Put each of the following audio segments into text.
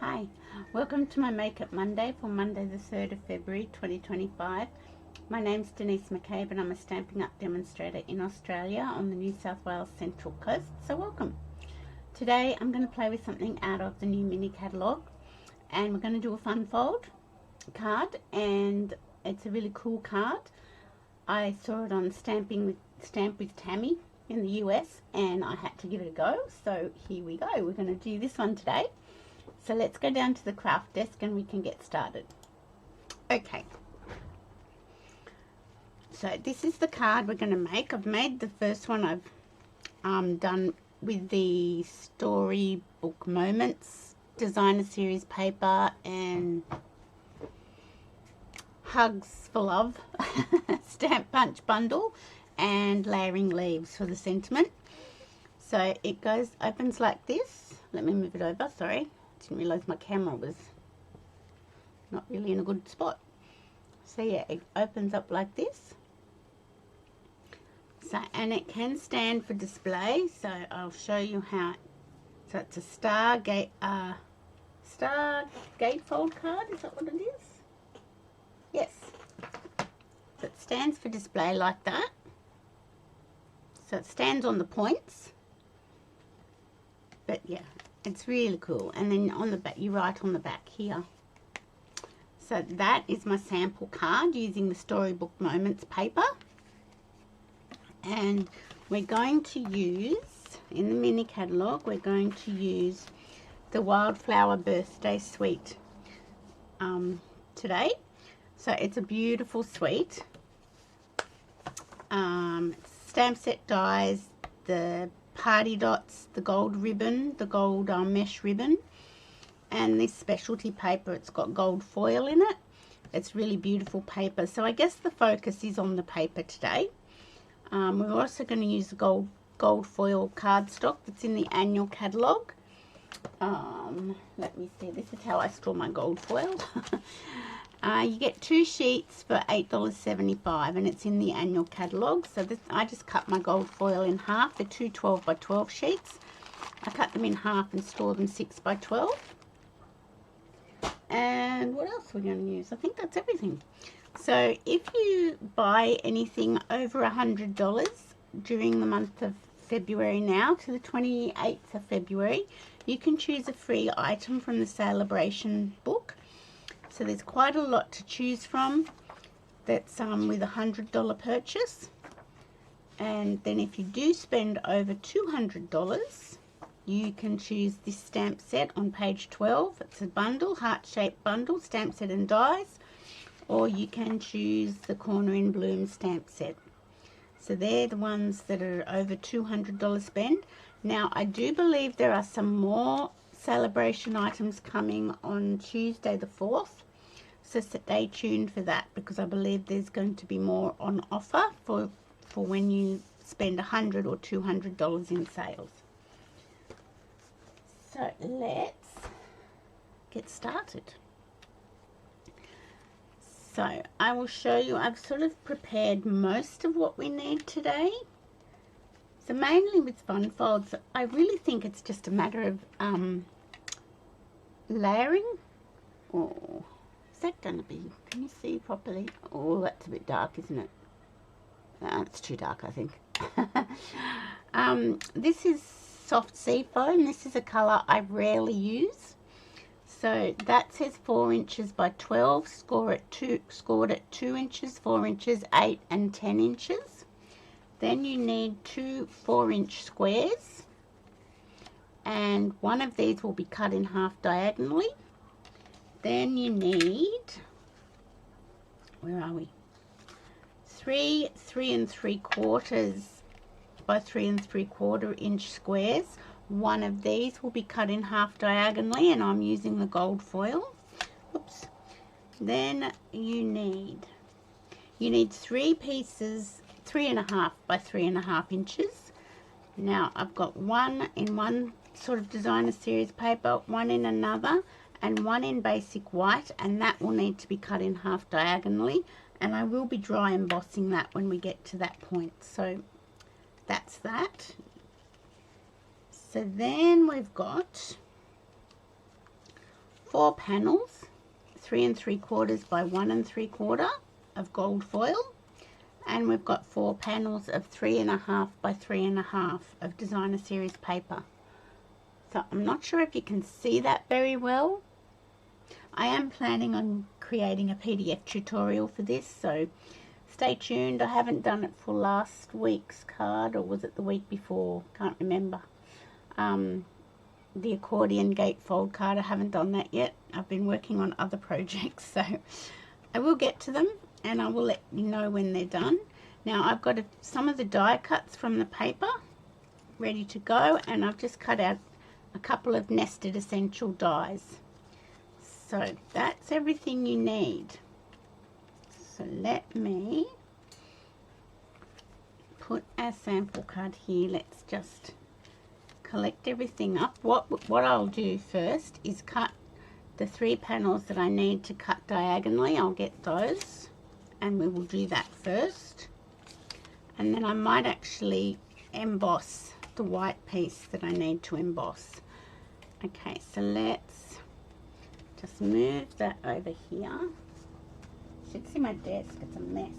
Hi, welcome to my Makeup Monday for Monday the 3rd of February 2025. My name's Denise McCabe and I'm a Stampin' Up demonstrator in Australia on the New South Wales Central Coast, so welcome. Today I'm going to play with something out of the new mini catalogue and we're going to do a fun fold card, and it's a really cool card. I saw it on Stamp with Tammy in the US and I had to give it a go, so here we go. We're going to do this one today. So let's go down to the craft desk and we can get started. Okay. So this is the card we're going to make. I've made the first one I've done with the Storybook Moments Designer Series paper and Hugs for Love stamp punch bundle and layering leaves for the sentiment. So it opens like this. Let me move it over, sorry. Didn't realise my camera was not really in a good spot. So yeah, it opens up like this. So, and it can stand for display, so I'll show you how. So it's a Star Gatefold card, is that what it is? Yes. So it stands for display like that. So it stands on the points. But yeah, it's really cool. And then on the back, you write on the back here. So that is my sample card using the Storybook Moments paper. And we're going to use, in the mini catalogue, we're going to use the Wildflower Birthday Suite today. So it's a beautiful suite. Stamp set dies, the party dots, the gold ribbon, the gold mesh ribbon, and this specialty paper. It's got gold foil in it. It's really beautiful paper. So I guess the focus is on the paper today. We're also going to use the gold foil cardstock that's in the annual catalogue. Let me see, this is how I store my gold foil. You get 2 sheets for $8.75 and it's in the annual catalogue. So this, I just cut my gold foil in half. They're 2 12 by 12 sheets. I cut them in half and store them 6 by 12. And what else are we going to use? I think that's everything. So if you buy anything over $100 during the month of February now to the 28th of February, you can choose a free item from the Celebration book. So there's quite a lot to choose from that's with a $100 purchase. And then if you do spend over $200, you can choose this stamp set on page 12. It's a bundle, heart-shaped bundle, stamp set and dies. Or you can choose the Corner in Bloom stamp set. So they're the ones that are over $200 spend. Now I do believe there are some more Celebration items coming on Tuesday the 4th. So stay tuned for that, because I believe there's going to be more on offer for when you spend $100 or $200 in sales. So let's get started. So I will show you, I've sort of prepared most of what we need today. So mainly with fun folds, I really think it's just a matter of layering. Oh, is that going to be, can you see properly? Oh, that's a bit dark, isn't it? It's too dark, I think. This is soft sea foam. This is a colour I rarely use. So that says 4 inches by 12, scored at 2 inches, 4 inches, 8 and 10 inches. Then you need 2 4-inch squares, and one of these will be cut in half diagonally. Then you need, where are we? 3 3 3/4 by 3 3/4 inch squares. One of these will be cut in half diagonally, and I'm using the gold foil. Oops. Then you need 3 pieces, 3.5 by 3.5 inches. Now I've got one in one sort of designer series paper, one in another, and one in basic white, and that will need to be cut in half diagonally, and I will be dry embossing that when we get to that point. So that's that. So then we've got 4 panels, 3 3/4 by 1 3/4 of gold foil, and we've got 4 panels of 3 1/2 by 3 1/2 of designer series paper. So I'm not sure if you can see that very well. I am planning on creating a PDF tutorial for this, so stay tuned. I haven't done it for last week's card, or was it the week before? Can't remember. The accordion gatefold card, I haven't done that yet. I've been working on other projects, so I will get to them and I will let you know when they're done. Now I've got some of the die cuts from the paper ready to go, and I've just cut out a couple of nested essential dies. So that's everything you need. So let me put our sample card here. Let's just collect everything up. What I'll do first is cut the 3 panels that I need to cut diagonally. I'll get those and we will do that first, and then I might actually emboss the white piece that I need to emboss. Okay, so let's just move that over here. You should see my desk, it's a mess.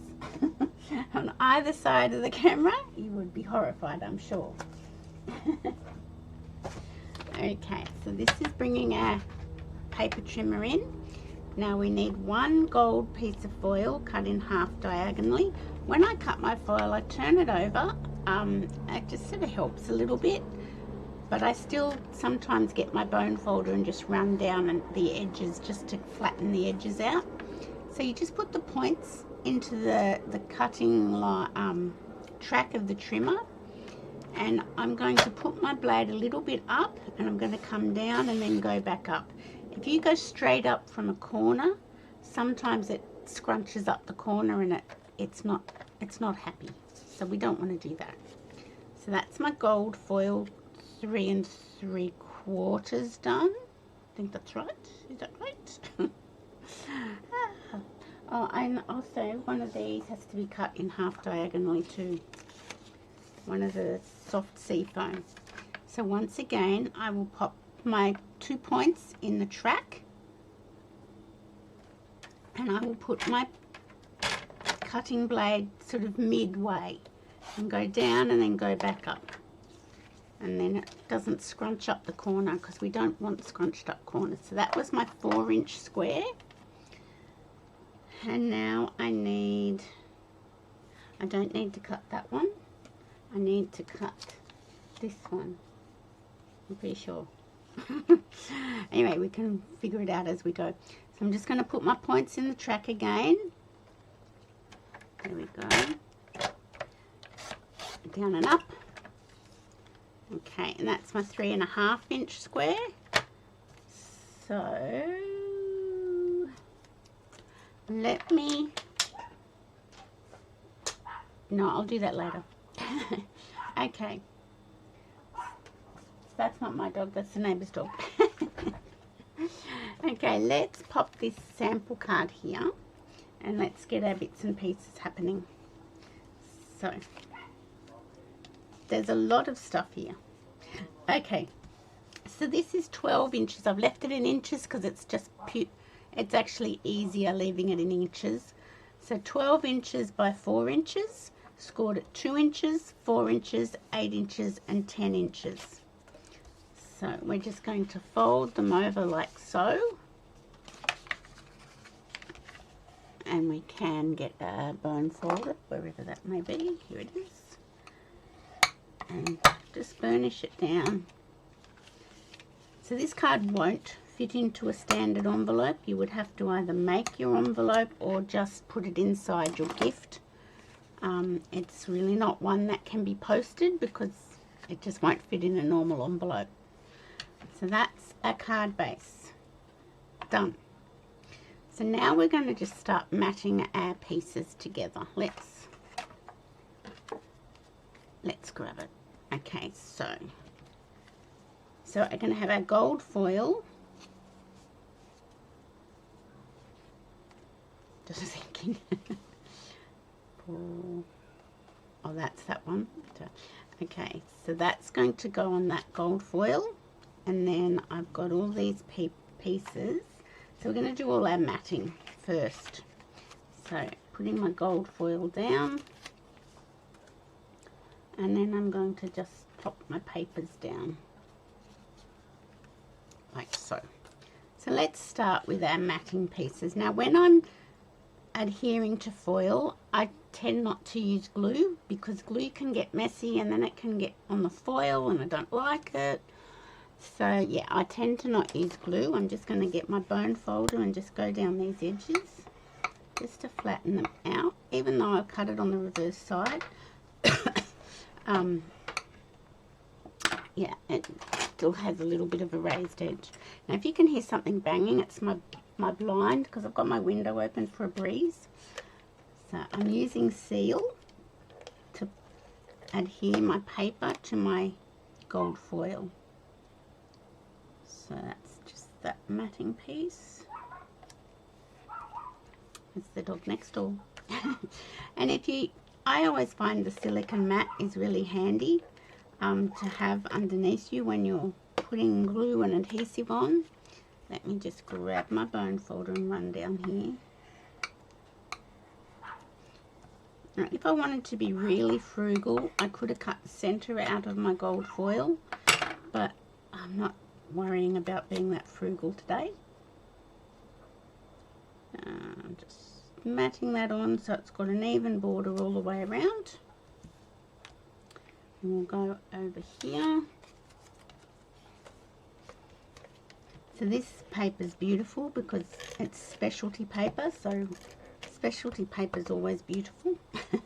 On either side of the camera, you would be horrified, I'm sure. Okay, so this is bringing our paper trimmer in. Now we need 1 gold piece of foil cut in half diagonally. When I cut my foil, I turn it over. It just sort of helps a little bit, but I still sometimes get my bone folder and just run down the edges just to flatten the edges out. So you just put the points into the cutting track of the trimmer, and I'm going to put my blade a little bit up, and I'm going to come down and then go back up. If you go straight up from a corner, sometimes it scrunches up the corner and it's not happy. So we don't want to do that. So that's my gold foil 3 3/4 done. I think that's right. Is that right? Oh, and also one of these has to be cut in half diagonally too. One of the soft sea foam. So once again, I will pop my 2 points in the track, and I will put my cutting blade sort of midway and go down and then go back up, and then it doesn't scrunch up the corner because we don't want scrunched up corners. So that was my 4-inch square, and now I don't need to cut that one. I need to cut this one, I'm pretty sure. Anyway, we can figure it out as we go. So I'm just going to put my points in the track again. There we go. Down and up. Okay, and that's my 3 1/2-inch square. So let me, no, I'll do that later. Okay, that's not my dog, that's the neighbour's dog. Okay, let's pop this sample card here and let's get our bits and pieces happening. So there's a lot of stuff here. Okay, so this is 12 inches. I've left it in inches because it's actually easier leaving it in inches. So 12 inches by 4 inches, scored at 2 inches, 4 inches, 8 inches and 10 inches. So we're just going to fold them over like so, and we can get a bone folder wherever that may be. Here it is, and just burnish it down. So this card won't fit into a standard envelope. You would have to either make your envelope or just put it inside your gift. It's really not one that can be posted because it just won't fit in a normal envelope. So that's our card base done. So now we're going to just start matching our pieces together. Let's grab it. Okay, so we're going to have our gold foil. Just thinking. Oh, that's that one. Okay, so that's going to go on that gold foil, and then I've got all these pieces. So we're going to do all our matting first. So putting my gold foil down, and then I'm going to just plop my papers down like so. So let's start with our matting pieces. Now when I'm adhering to foil, I tend not to use glue because glue can get messy and then it can get on the foil and I don't like it. So yeah, I tend to not use glue. I'm just going to get my bone folder and just go down these edges just to flatten them out, even though I've cut it on the reverse side. Yeah, it still has a little bit of a raised edge. Now if you can hear something banging, it's my blind because I've got my window open for a breeze. So I'm using seal to adhere my paper to my gold foil. So that's just that matting piece. It's the dog next door. And I always find the silicone mat is really handy to have underneath you when you're putting glue and adhesive on. Let me just grab my bone folder and run down here. Now, if I wanted to be really frugal, I could have cut the center out of my gold foil, but I'm not worrying about being that frugal today. Just matting that on so it's got an even border all the way around. And we'll go over here. So this paper is beautiful because it's specialty paper, so specialty paper is always beautiful. Okay,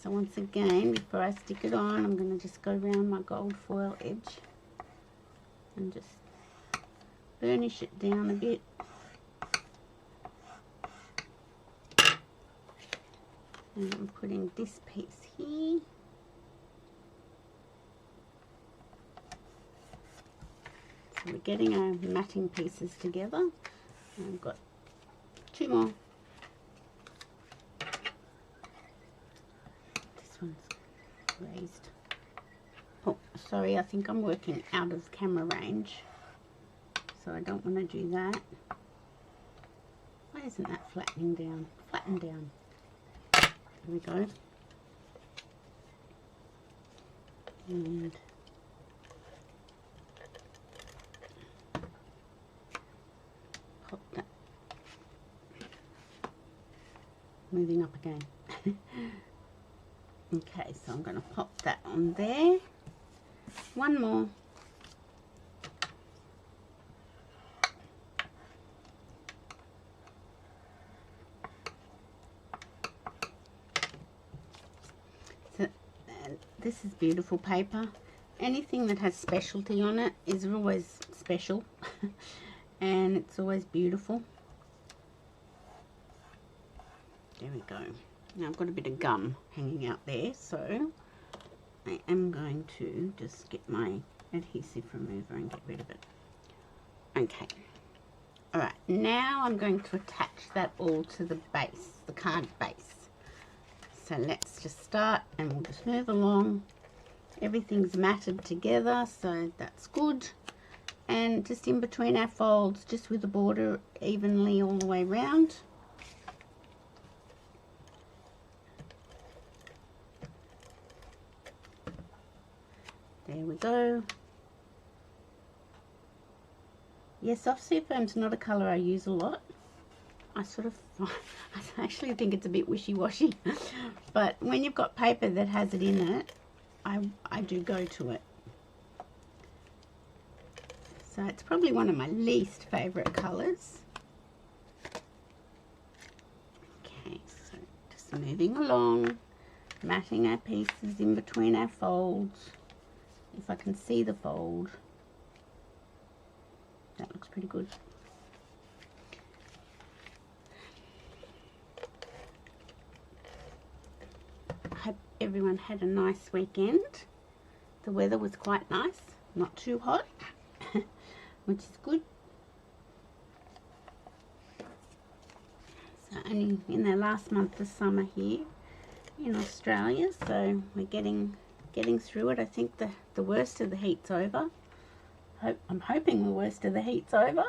so once again, before I stick it on, I'm going to just go around my gold foil edge and just burnish it down a bit. And I'm putting this piece here. So we're getting our matting pieces together. And I've got 2 more. This one's raised. Oh, sorry, I think I'm working out of camera range. So I don't want to do that. Why isn't that flattening down? Flatten down. There we go. And pop that. Moving up again. Okay, so I'm going to pop that on there. One more. This is beautiful paper. Anything that has specialty on it is always special and it's always beautiful. There we go. Now I've got a bit of gum hanging out there, so I am going to just get my adhesive remover and get rid of it. Okay. Alright, now I'm going to attach that all to the base, the card base. So let's just start and we'll just move along. Everything's matted together, so that's good. And just in between our folds, just with the border evenly all the way around. There we go. Yeah, soft seafoam's not a colour I use a lot. I actually think it's a bit wishy-washy. But when you've got paper that has it in it, I do go to it. So it's probably one of my least favourite colours. Okay, so just moving along, matting our pieces in between our folds. If I can see the fold, that looks pretty good. Hope everyone had a nice weekend. The weather was quite nice, not too hot, which is good. So only in our last month of summer here in Australia, so we're getting through it. I think the worst of the heat's over. I'm hoping the worst of the heat's over.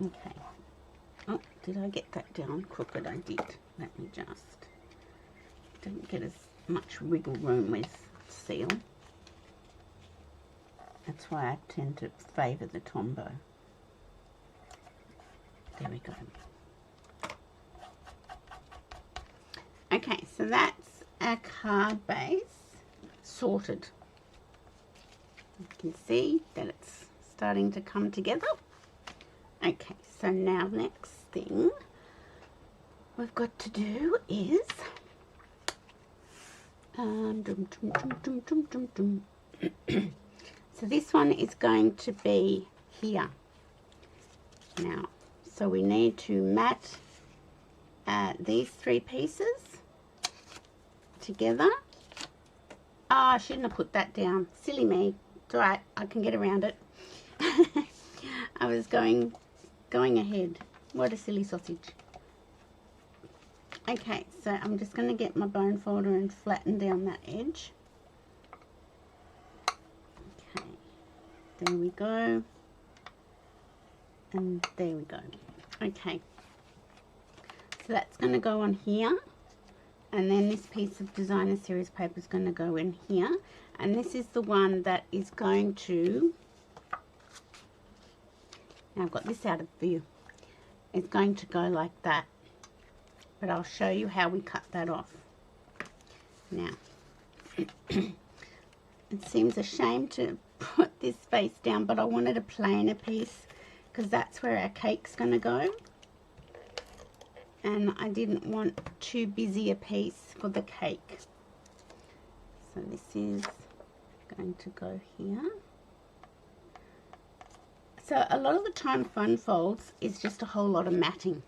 Okay. Oh, did I get that down crooked? I did. Let me just... Don't get as much wiggle room with seal. That's why I tend to favour the Tombow. There we go. Okay, so that's our card base sorted. You can see that it's starting to come together. Okay, so now next thing we've got to do is so this one is going to be here now. So we need to mat these three pieces together. Oh, I shouldn't have put that down. Silly me. It's alright, I can get around it. I was going ahead. What a silly sausage. Okay, so I'm just going to get my bone folder and flatten down that edge. Okay, there we go. And there we go. Okay, so that's going to go on here. And then this piece of designer series paper is going to go in here. And this is the one that is going to... Now I've got this out of view. It's going to go like that. But I'll show you how we cut that off. Now, it seems a shame to put this face down, but I wanted a plainer piece because that's where our cake's going to go. And I didn't want too busy a piece for the cake. So this is going to go here. So a lot of the time fun folds is just a whole lot of matting,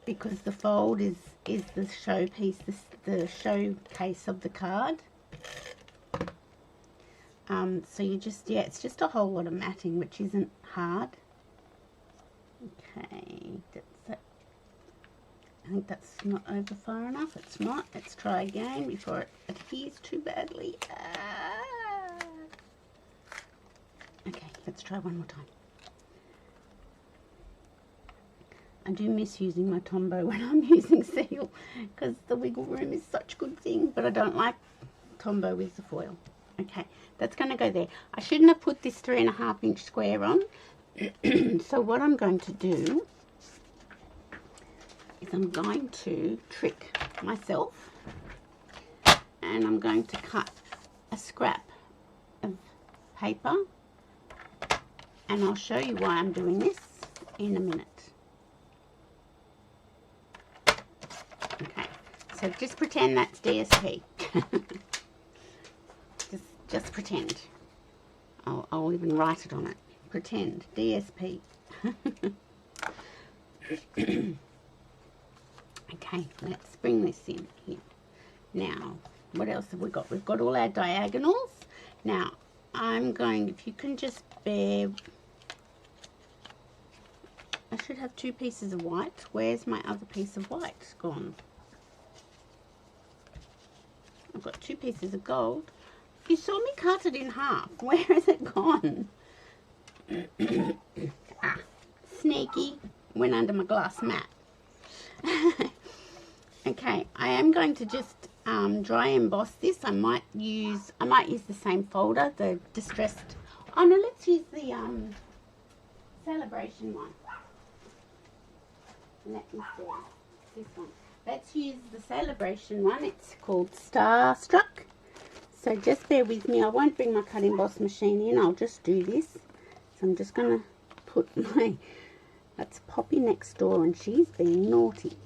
because the fold is the showpiece, the showcase of the card. So you just, yeah, it's just a whole lot of matting, which isn't hard. Okay, that's it. I think that's not over far enough. It's not. Let's try again before it adheres too badly. Okay, let's try one more time. I do miss using my Tombow when I'm using seal, because the wiggle room is such a good thing, but I don't like Tombow with the foil. Okay, that's going to go there. I shouldn't have put this 3.5-inch square on. So what I'm going to do is I'm going to trick myself, and I'm going to cut a scrap of paper, and I'll show you why I'm doing this in a minute. Okay, so just pretend that's DSP. just pretend. I'll even write it on it. Pretend DSP. Okay, let's bring this in here. Now, what else have we got? We've got all our diagonals. Now, I'm going, if you can just bear, I should have 2 pieces of white. Where's my other piece of white gone? I've got 2 pieces of gold. You saw me cut it in half. Where has it gone? Sneaky. Went under my glass mat. Okay, I am going to just dry emboss this. I might use the same folder, the distressed. Oh no, let's use the celebration one. Let me see this one. Let's use the celebration one. It's called Starstruck. So just bear with me. I won't bring my cut emboss machine in. I'll just do this. So I'm just going to put my... That's Poppy next door, and she's being naughty.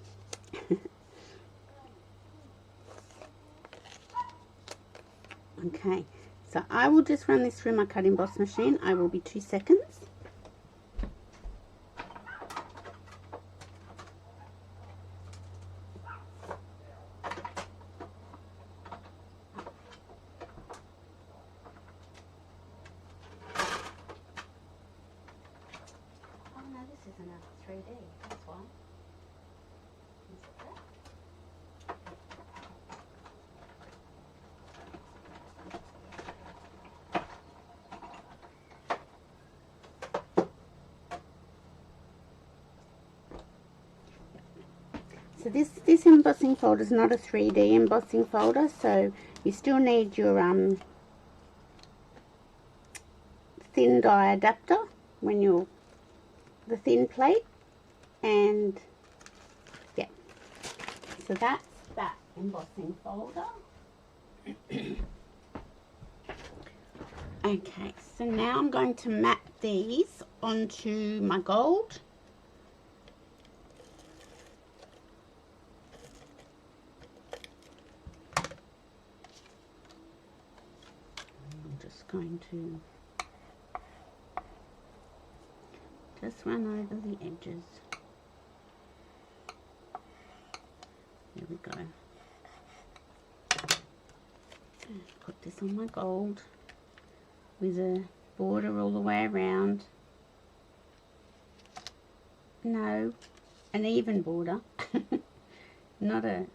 Okay, so I will just run this through my cut emboss machine. I will be 2 seconds. So this embossing folder is not a 3D embossing folder, so you still need your thin die adapter when you're the thin plate, and yeah, so that's that embossing folder. Okay, so now I'm going to map these onto my gold. I'm just going to just run over the edges. There we go. Put this on my gold with a border all the way around. No, an even border, not a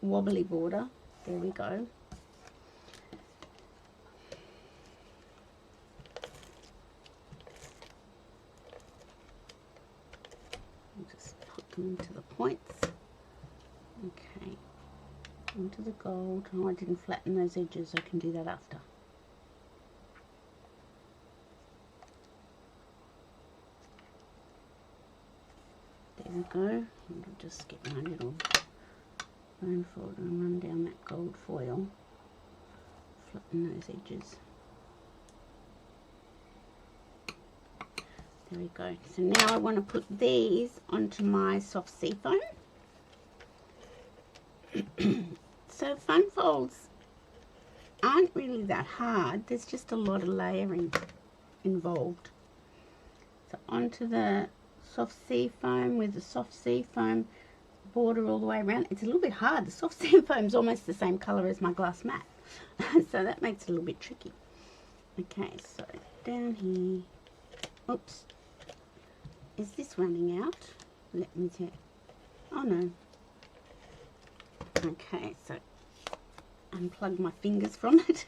wobbly border. There we go. I'll just put them into the points. Okay, onto the gold. Oh, I didn't flatten those edges. I can do that after. There we go. I'll just get my little bone folder and run down that gold foil. Flatten those edges. There we go. So now I want to put these onto my soft seafoam. So fun folds aren't really that hard. There's just a lot of layering involved. So onto the soft seafoam with the soft seafoam border all the way around. It's a little bit hard. The soft seafoam is almost the same colour as my glass mat. So that makes it a little bit tricky. Okay, so down here. Oops. Is this running out? Let me check. Oh no. Okay, so unplug my fingers from it.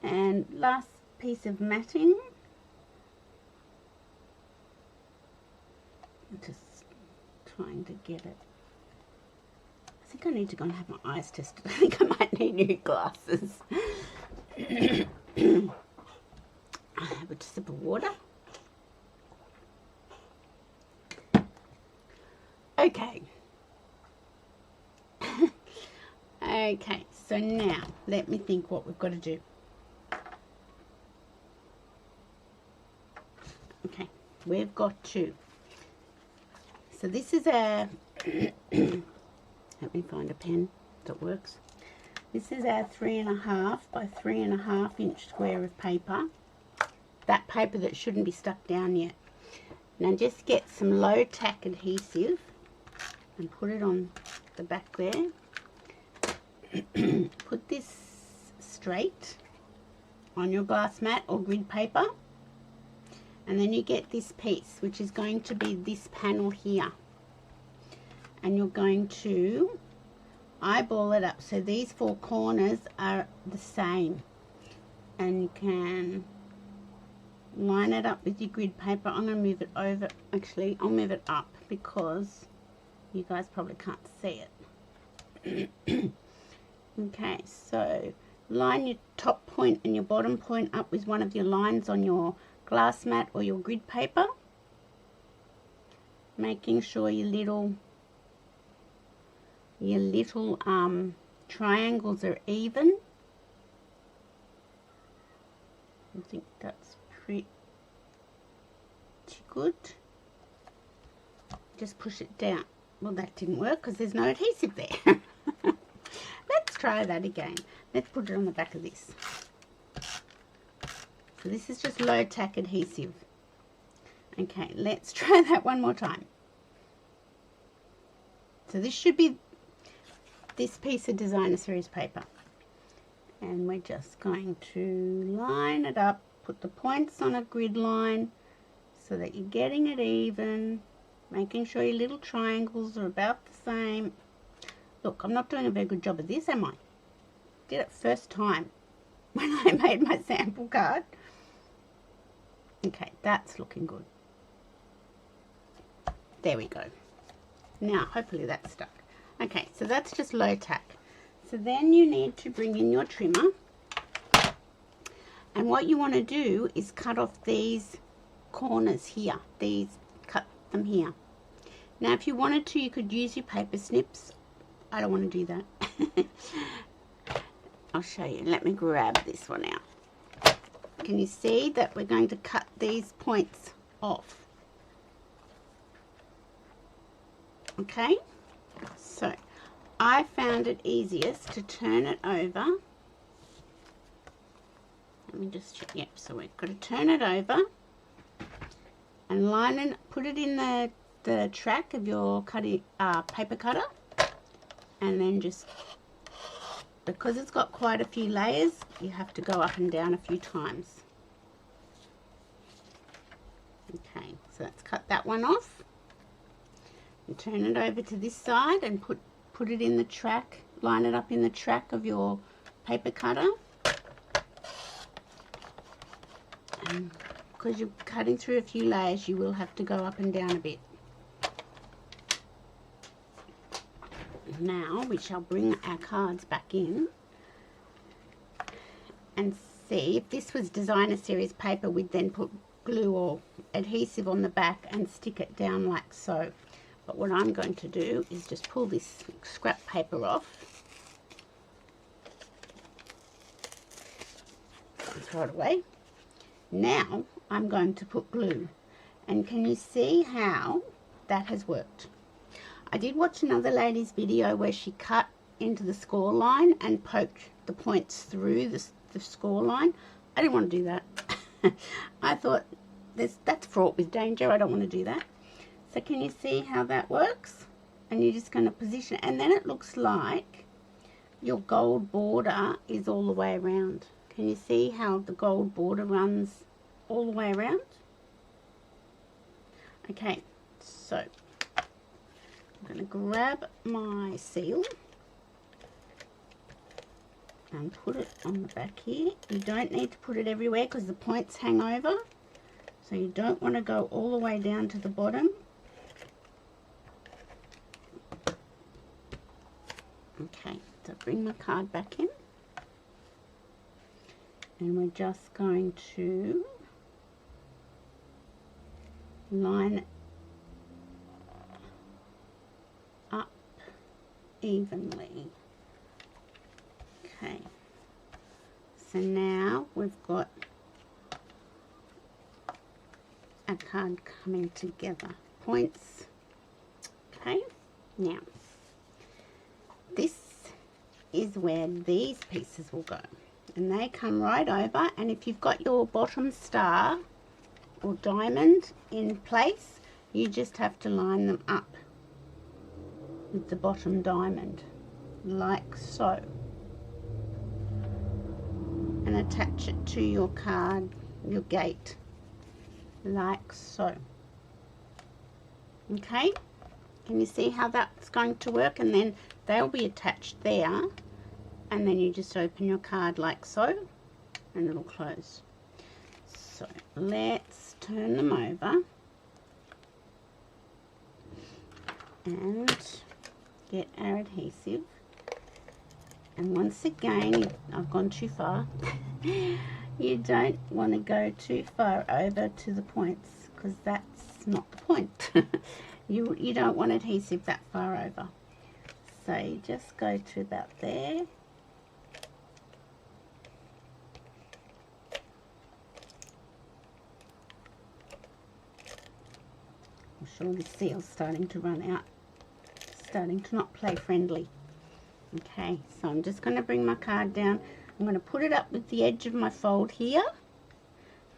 And last piece of matting. I'm just trying to get it. I think I need to go and have my eyes tested. I think I might need new glasses. I have a sip of water. Okay. Okay, so now let me think what we've got to do. Okay, we've got to. So this is a, let me find a pen that works. This is our 3.5 by 3.5 inch square of paper. That paper that shouldn't be stuck down yet. Now just get some low tack adhesive and put it on the back there. Put this straight on your glass mat or grid paper, and then you get this piece, which is going to be this panel here, and you're going to eyeball it up so these four corners are the same, and you can line it up with your grid paper. I'm going to move it over. Actually, I'll move it up because you guys probably can't see it. Okay, so line your top point and your bottom point up with one of your lines on your glass mat or your grid paper, making sure your little triangles are even. I think that's pretty good. Just push it down. Well, that didn't work because there's no adhesive there. Let's try that again. Let's put it on the back of this. So this is just low tack adhesive. Okay, let's try that one more time. So this should be this piece of designer series paper. And we're just going to line it up, put the points on a grid line so that you're getting it even, making sure your little triangles are about the same. Look, I'm not doing a very good job of this, am I? Did it first time when I made my sample card. Okay, that's looking good. There we go. Now, hopefully that's stuck. Okay, so that's just low tack. So then you need to bring in your trimmer, and what you want to do is cut off these corners here. Cut them here. Now if you wanted to, you could use your paper snips. I don't want to do that. I'll show you. Let me grab this one out. Can you see that we're going to cut these points off? Okay, so I found it easiest to turn it over. Let me just check. Yep, so we've got to turn it over and line it, put it in the track of your paper cutter, and then just, because it's got quite a few layers, you have to go up and down a few times. Okay, so let's cut that one off and turn it over to this side and put it in the track, line it up in the track of your paper cutter. And because you're cutting through a few layers, you will have to go up and down a bit. Now we shall bring our cards back in and see. If this was designer series paper, we'd then put glue or adhesive on the back and stick it down like so. But what I'm going to do is just pull this scrap paper off and throw it away. Now I'm going to put glue, and can you see how that has worked? I did watch another lady's video where she cut into the score line and poked the points through the score line. I didn't want to do that. I thought that's fraught with danger. I don't want to do that. So can you see how that works? And you're just going to position it, and then it looks like your gold border is all the way around. Can you see how the gold border runs all the way around? Okay, so I'm going to grab my seal and put it on the back here. You don't need to put it everywhere because the points hang over, so you don't want to go all the way down to the bottom. Okay, so bring my card back in, and we're just going to line up evenly. Okay, so now we've got a card coming together. Points. Okay, now this is where these pieces will go, and they come right over, and if you've got your bottom star or diamond in place, you just have to line them up with the bottom diamond like so and attach it to your card, your gate, like so. Okay, can you see how that's going to work? And then they'll be attached there, and then you just open your card like so and it'll close. So let's turn them over and get our adhesive. And once again, I've gone too far. You don't want to go too far over to the points, because that's not the point. You don't want adhesive that far over. So you just go to about there. I'm sure the seal's starting to run out, starting to not play friendly. Okay, so I'm just going to bring my card down. I'm going to put it up with the edge of my fold here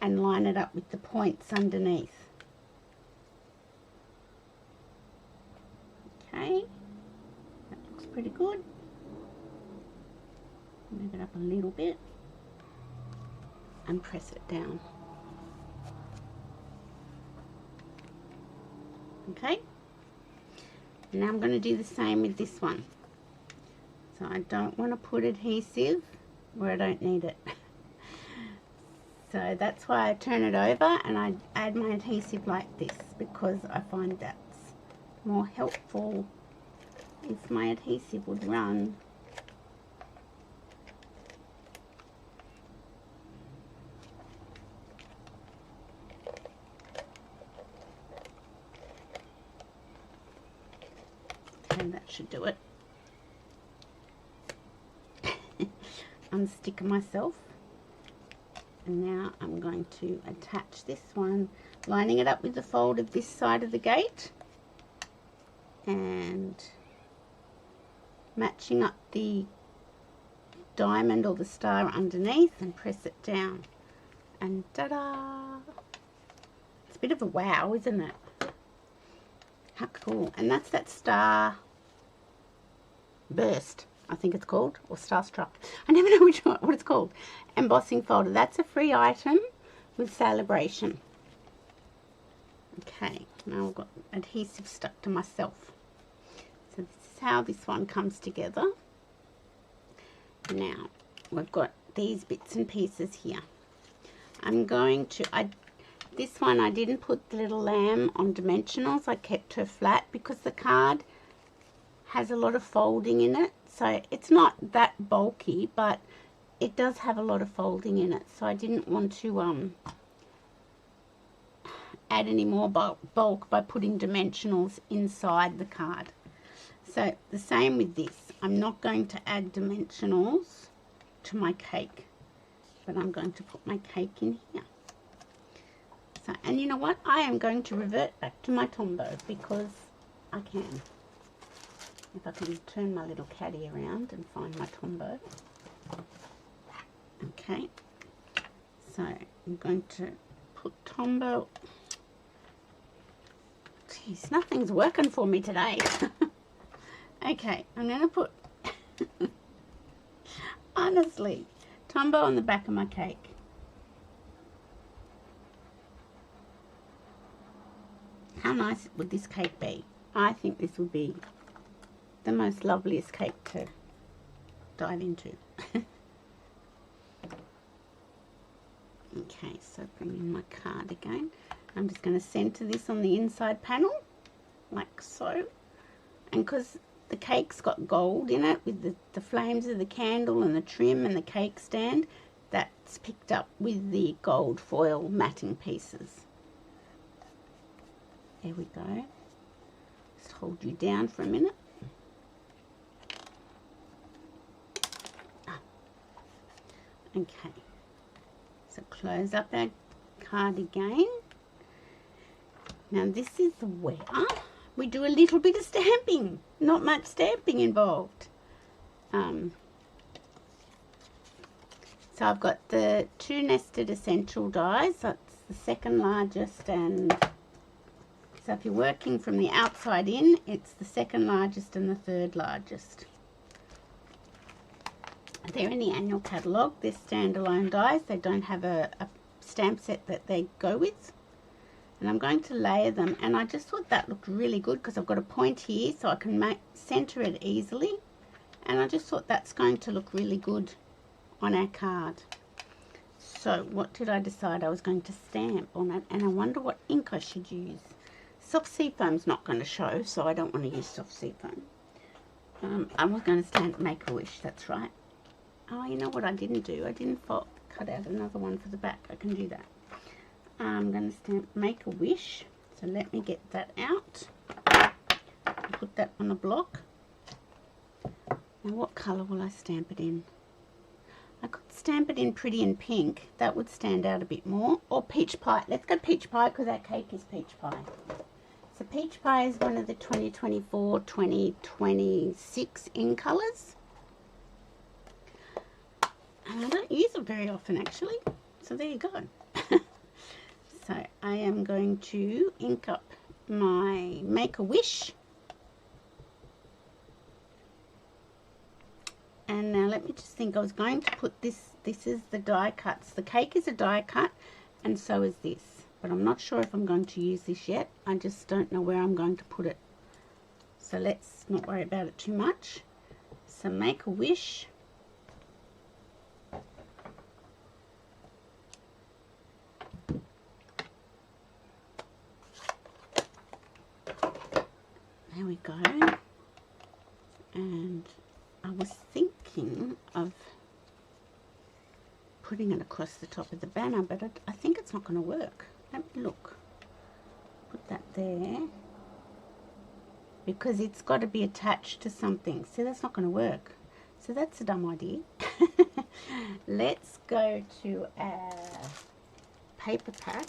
and line it up with the points underneath. Okay, that looks pretty good. Move it up a little bit and press it down. Okay, now I'm going to do the same with this one. So I don't want to put adhesive where I don't need it. So that's why I turn it over and I add my adhesive like this, because I find that's more helpful is my adhesive would run. And that should do it. Unstick myself. And now I'm going to attach this one, lining it up with the fold of this side of the gate and matching up the diamond or the star underneath and press it down. And ta-da! It's a bit of a wow, isn't it? How cool. And that's that Star Burst, I think it's called, or Starstruck. I never know which one, what it's called. Embossing folder. That's a free item with Celebration. Okay, now I've got adhesive stuck to myself. So this is how this one comes together. Now we've got these bits and pieces here. I'm going to, this one I didn't put the little lamb on dimensionals. I kept her flat because the card has a lot of folding in it. So it's not that bulky, but it does have a lot of folding in it. So I didn't want to add any more bulk by putting dimensionals inside the card. So the same with this. I'm not going to add dimensionals to my cake, but I'm going to put my cake in here. So, and you know what? I am going to revert back to my Tombow because I can. If I can turn my little caddy around and find my Tombow. Okay. So I'm going to put Tombow. Jeez, nothing's working for me today. Okay, I'm going to put, honestly, Tombow on the back of my cake. How nice would this cake be? I think this would be the most loveliest cake to dive into. Okay, so bring in my card again. I'm just going to center this on the inside panel, like so. And because the cake's got gold in it with the flames of the candle and the trim and the cake stand, that's picked up with the gold foil matting pieces. There we go. Just hold you down for a minute. Okay, so close up our card again. Now this is where we do a little bit of stamping. Not much stamping involved. So I've got the 2 nested essential dies. That's the second largest, and so if you're working from the outside in, it's the second largest and the third largest. They're in the annual catalogue. They're standalone dies. They don't have a stamp set that they go with. And I'm going to layer them, and I just thought that looked really good because I've got a point here so I can center it easily, and I just thought that's going to look really good on our card. So what did I decide I was going to stamp on it? And I wonder what ink I should use. Soft seafoam's not going to show, so I don't want to use soft seafoam. I was going to stamp Make-A-Wish, that's right. Oh, you know what I didn't do? I didn't cut out another one for the back. I can do that. I'm going to stamp Make-A-Wish. So let me get that out. Put that on a block. Now what colour will I stamp it in? I could stamp it in Pretty in Pink. That would stand out a bit more. Or Peach Pie. Let's go Peach Pie because our cake is Peach Pie. So Peach Pie is one of the 2024-2026 in colours. And I don't use it very often actually. So there you go. So I am going to ink up my Make-A-Wish. And now let me just think. I was going to put this is the die cuts. The cake is a die cut, and so is this. But I'm not sure if I'm going to use this yet. I just don't know where I'm going to put it. So let's not worry about it too much. So Make-A-Wish. There we go. And I was thinking of putting it across the top of the banner, but I think it's not going to work. Let me look. Put that there. Because it's got to be attached to something. So that's not going to work. So that's a dumb idea. Let's go to our paper pack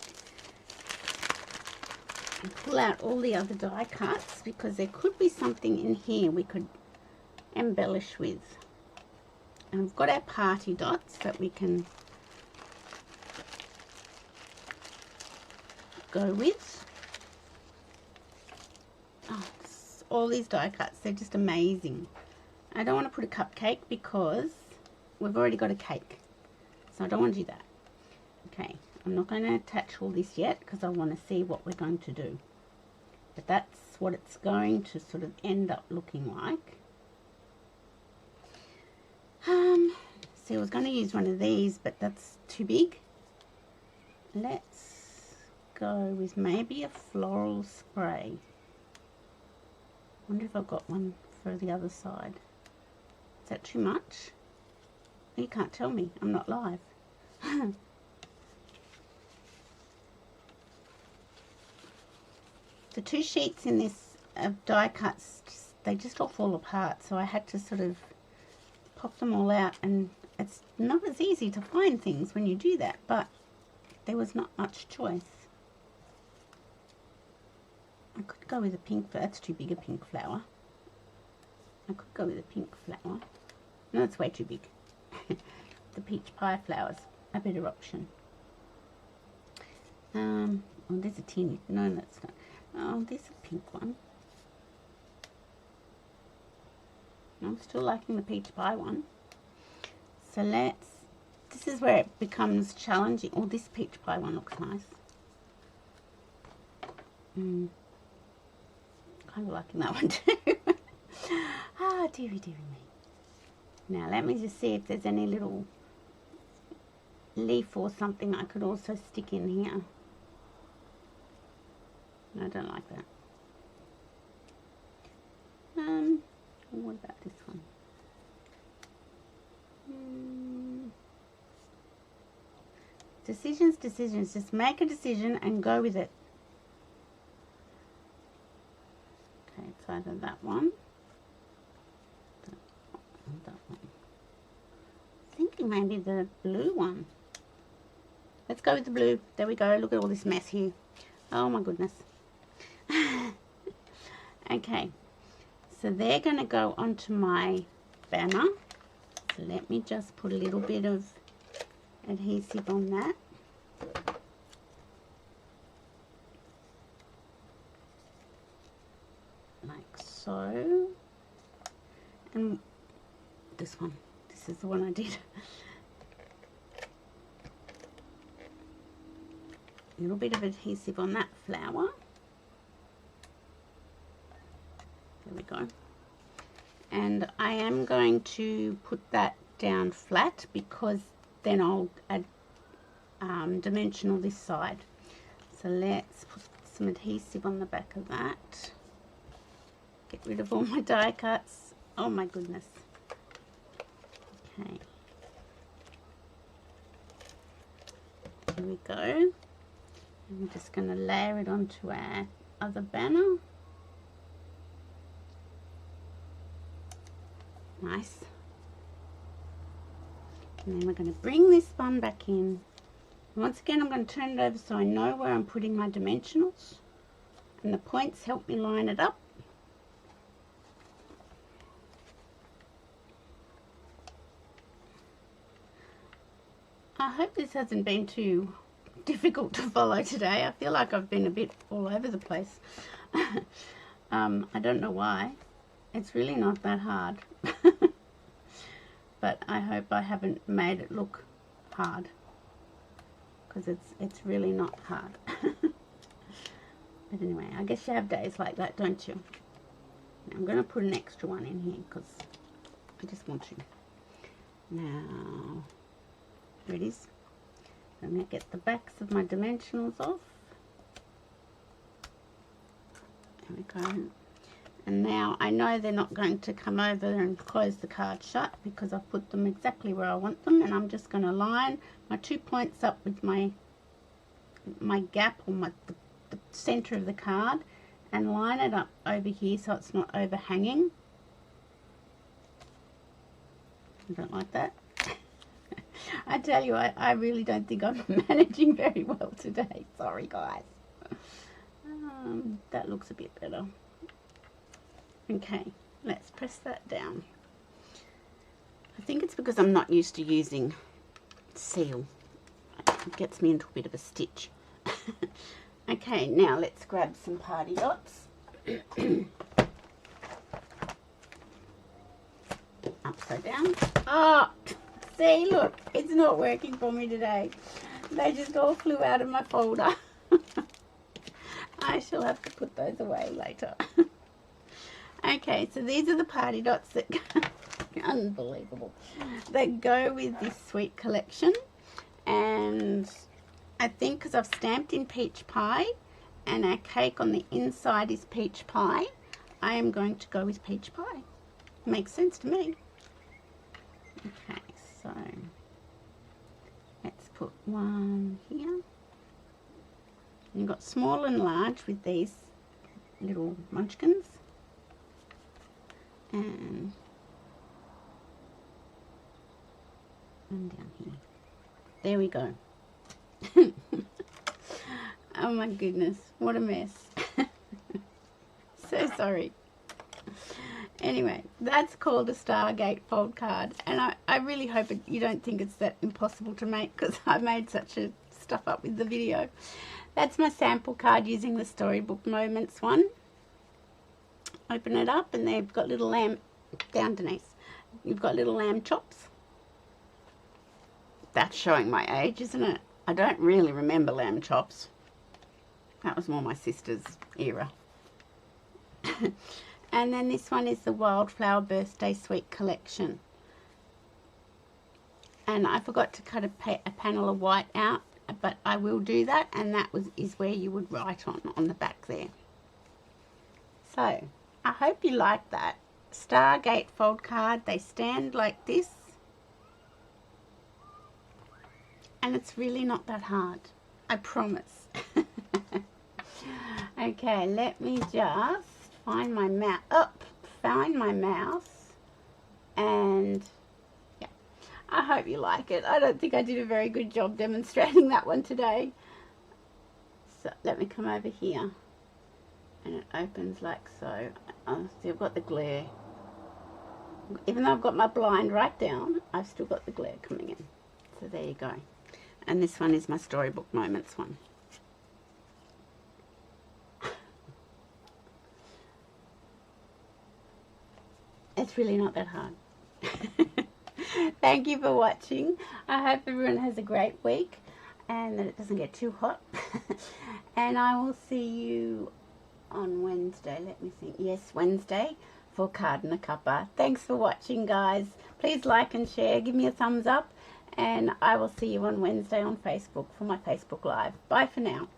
and pull out all the other die cuts, because there could be something in here we could embellish with. And we've got our party dots that we can go with. Oh, all these die cuts, they're just amazing. I don't want to put a cupcake because we've already got a cake, so I don't want to do that. Okay, I'm not going to attach all this yet because I want to see what we're going to do, but that's what it's going to sort of end up looking like. See, I was going to use one of these, but that's too big. Let's go with maybe a floral spray. Wonder if I've got one for the other side. Is that too much? You can't tell me. I'm not live. The two sheets in this die cuts, they just all fall apart. So I had to sort of pop them all out, and it's not as easy to find things when you do that, but there was not much choice. I could go with a pink, but that's too big a pink flower. I could go with a pink flower. No, it's way too big. The peach pie flower's a better option. Oh, there's a tin. No, that's not. Oh, there's a pink one. I'm still liking the peach pie one. So this is where it becomes challenging. Oh, this peach pie one looks nice. Kind of liking that one too. Ah, dearie, dearie me. Now let me just see if there's any little leaf or something I could also stick in here. No, I don't like that. What about this one? Decisions. Just make a decision and go with it. Okay, it's either that one. That one. Thinking maybe the blue one. Let's go with the blue. There we go. Look at all this mess here. Oh my goodness. Okay, so they're going to go onto my banner. So let me just put a little bit of adhesive on that. Like so. And this one. This is the one I did. A little bit of adhesive on that flower. There we go. And I am going to put that down flat because then I'll add dimensional this side. So let's put some adhesive on the back of that. Get rid of all my die cuts. Oh my goodness. Okay. Here we go. And we're just going to layer it onto our other banner. Nice. And then we're going to bring this one back in. Once again, I'm going to turn it over so I know where I'm putting my dimensionals. And the points help me line it up. I hope this hasn't been too difficult to follow today. I feel like I've been a bit all over the place. I don't know why. It's really not that hard. But I hope I haven't made it look hard, because it's really not hard. But anyway, I guess you have days like that, don't you? Now, I'm going to put an extra one in here because I just want to. Now, there it is. I'm going to get the backs of my dimensionals off. There we go. And now I know they're not going to come over and close the card shut because I've put them exactly where I want them, and I'm just going to line my 2 points up with my gap or the center of the card and line it up over here so it's not overhanging. I don't like that. I tell you, I really don't think I'm managing very well today. Sorry, guys. That looks a bit better. Okay, let's press that down. I think it's because I'm not used to using seal. It gets me into a bit of a stitch. Okay, now let's grab some party dots. Upside down. Oh, see, look, it's not working for me today. They just all flew out of my folder. I shall have to put those away later. Okay, so these are the party dots that unbelievable, that go with this sweet collection. And I think because I've stamped in peach pie and our cake on the inside is peach pie, I am going to go with peach pie. Makes sense to me. Okay, so let's put one here. You've got small and large with these little munchkins. And down here. There we go. Oh my goodness, what a mess. So sorry. Anyway, that's called a Star Gatefold card, and I really hope you don't think it's that impossible to make, because I made such a stuff up with the video. That's my sample card using the Storybook Moments one. Open it up and they've got little lamb down Denise. You've got little lamb chops. That's showing my age, isn't it? I don't really remember lamb chops. That was more my sister's era. And then this one is the Wildflower Birthday Sweet Collection. And I forgot to cut a panel of white out, but I will do that, and that is where you would write on the back there. So I hope you like that. Star Gatefold card. They stand like this. And it's really not that hard. I promise. Okay, let me just find my mouse. Find my mouse. And yeah, I hope you like it. I don't think I did a very good job demonstrating that one today. So let me come over here. And it opens like so. Oh, see, I've got the glare. Even though I've got my blind right down, I've still got the glare coming in. So there you go. And this one is my Storybook Moments one. It's really not that hard. Thank you for watching. I hope everyone has a great week and that it doesn't get too hot. And I will see you on Wednesday. Let me think. Yes, Wednesday for Card and a Cuppa. Thanks for watching, guys. Please like and share. Give me a thumbs up. And I will see you on Wednesday on Facebook for my Facebook Live. Bye for now.